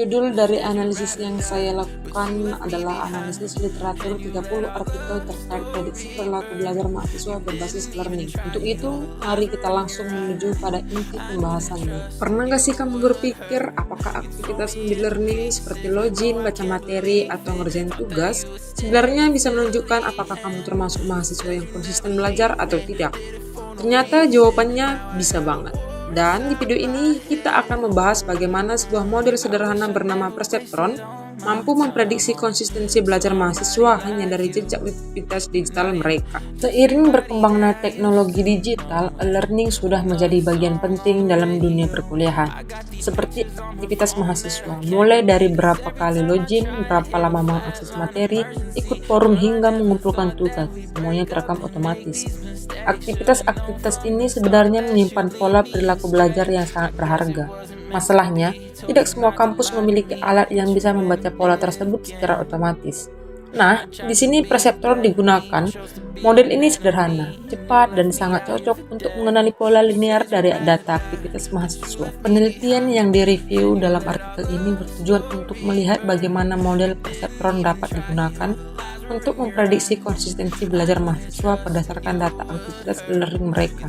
Judul dari analisis yang saya lakukan adalah analisis literatur 30 artikel terkait prediksi perilaku belajar mahasiswa berbasis learning. Untuk itu, mari kita langsung menuju pada inti pembahasannya. Pernah gak sih kamu berpikir apakah aktivitas learning seperti login, baca materi, atau ngerjain tugas sebenarnya bisa menunjukkan apakah kamu termasuk mahasiswa yang konsisten belajar atau tidak? Ternyata jawabannya bisa banget. Dan di video ini kita akan membahas bagaimana sebuah model sederhana bernama Perceptron mampu memprediksi konsistensi belajar mahasiswa hanya dari jejak aktivitas digital mereka. Seiring berkembangnya teknologi digital, learning sudah menjadi bagian penting dalam dunia perkuliahan. Seperti aktivitas mahasiswa, mulai dari berapa kali login, berapa lama mengakses materi, ikut forum hingga mengumpulkan tugas, semuanya terekam otomatis. Aktivitas-aktivitas ini sebenarnya menyimpan pola perilaku belajar yang sangat berharga. Masalahnya, tidak semua kampus memiliki alat yang bisa membaca pola tersebut secara otomatis. Nah, di sini Perceptron digunakan. Model ini sederhana, cepat, dan sangat cocok untuk mengenali pola linear dari data aktivitas mahasiswa. Penelitian yang direview dalam artikel ini bertujuan untuk melihat bagaimana model Perceptron dapat digunakan untuk memprediksi konsistensi belajar mahasiswa berdasarkan data aktivitas learning mereka.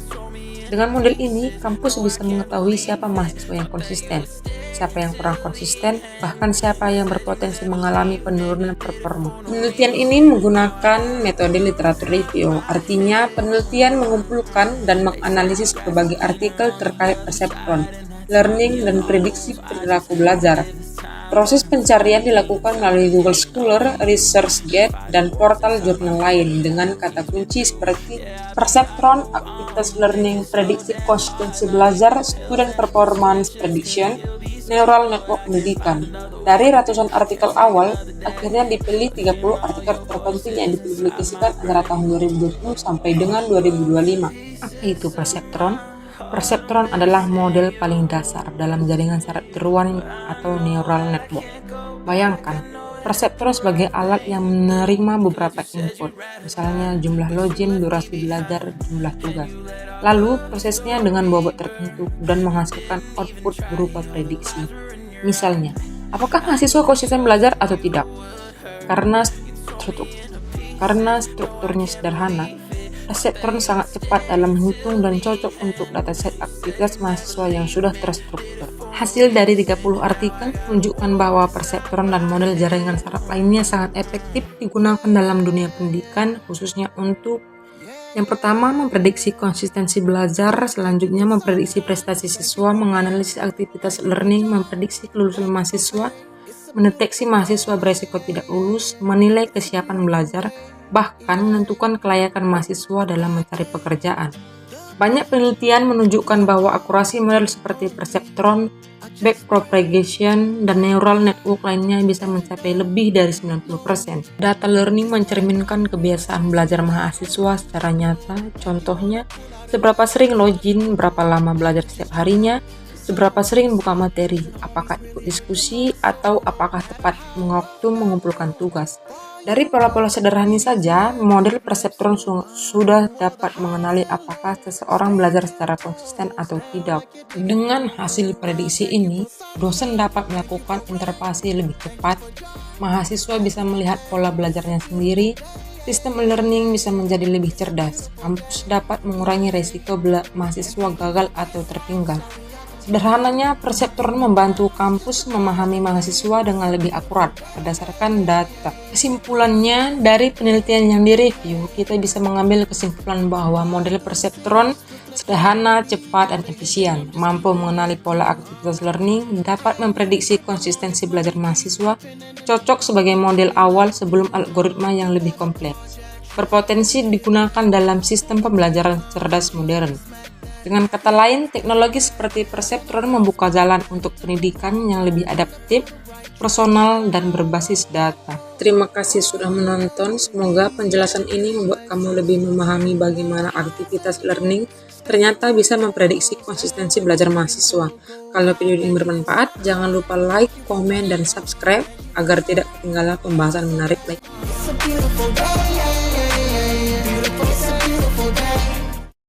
Dengan model ini, kampus bisa mengetahui siapa mahasiswa yang konsisten, siapa yang kurang konsisten, bahkan siapa yang berpotensi mengalami penurunan performa. Penelitian ini menggunakan metode literatur review, artinya penelitian mengumpulkan dan menganalisis berbagai artikel terkait Perceptron, learning, dan prediksi perilaku belajar. Proses pencarian dilakukan melalui Google Scholar, ResearchGate, dan portal jurnal lain dengan kata kunci seperti Perceptron, aktivitas learning, prediksi konsistensi belajar, student performance prediction, neural network pendidikan. Dari ratusan artikel awal, akhirnya dipilih 30 artikel terpenting yang dipublikasikan antara tahun 2020 sampai dengan 2025. Apa itu Perceptron? Perceptron adalah model paling dasar dalam jaringan saraf tiruan atau neural network. Bayangkan, Perceptron sebagai alat yang menerima beberapa input, misalnya jumlah login, durasi belajar, jumlah tugas. Lalu, prosesnya dengan bobot tertentu dan menghasilkan output berupa prediksi. Misalnya, apakah mahasiswa konsisten belajar atau tidak? Karena strukturnya sederhana, Perceptron sangat cepat dalam menghitung dan cocok untuk dataset aktivitas mahasiswa yang sudah terstruktur. Hasil dari 30 artikel menunjukkan bahwa Perceptron dan model jaringan saraf lainnya sangat efektif digunakan dalam dunia pendidikan, khususnya untuk yang pertama, memprediksi konsistensi belajar, selanjutnya memprediksi prestasi siswa, menganalisis aktivitas learning, memprediksi kelulusan mahasiswa, mendeteksi mahasiswa beresiko tidak lulus, menilai kesiapan belajar, bahkan menentukan kelayakan mahasiswa dalam mencari pekerjaan. Banyak penelitian menunjukkan bahwa akurasi model seperti Perceptron, backpropagation, dan neural network lainnya bisa mencapai lebih dari 90%. Data learning mencerminkan kebiasaan belajar mahasiswa secara nyata, contohnya seberapa sering login, berapa lama belajar setiap harinya, seberapa sering buka materi, apakah ikut diskusi, atau apakah tepat waktu mengumpulkan tugas. Dari pola-pola sederhana saja, model Perceptron sudah dapat mengenali apakah seseorang belajar secara konsisten atau tidak. Dengan hasil prediksi ini, dosen dapat melakukan intervensi lebih cepat, mahasiswa bisa melihat pola belajarnya sendiri, sistem learning bisa menjadi lebih cerdas, kampus dapat mengurangi risiko mahasiswa gagal atau tertinggal. Sederhananya, Perceptron membantu kampus memahami mahasiswa dengan lebih akurat berdasarkan data. Kesimpulannya, dari penelitian yang direview, kita bisa mengambil kesimpulan bahwa model Perceptron sederhana, cepat, dan efisien, mampu mengenali pola aktivitas learning, dapat memprediksi konsistensi belajar mahasiswa, cocok sebagai model awal sebelum algoritma yang lebih kompleks, berpotensi digunakan dalam sistem pembelajaran cerdas modern. Dengan kata lain, teknologi seperti Perceptron membuka jalan untuk pendidikan yang lebih adaptif, personal, dan berbasis data. Terima kasih sudah menonton. Semoga penjelasan ini membuat kamu lebih memahami bagaimana aktivitas learning ternyata bisa memprediksi konsistensi belajar mahasiswa. Kalau video ini bermanfaat, jangan lupa like, komen, dan subscribe agar tidak ketinggalan pembahasan menarik lainnya.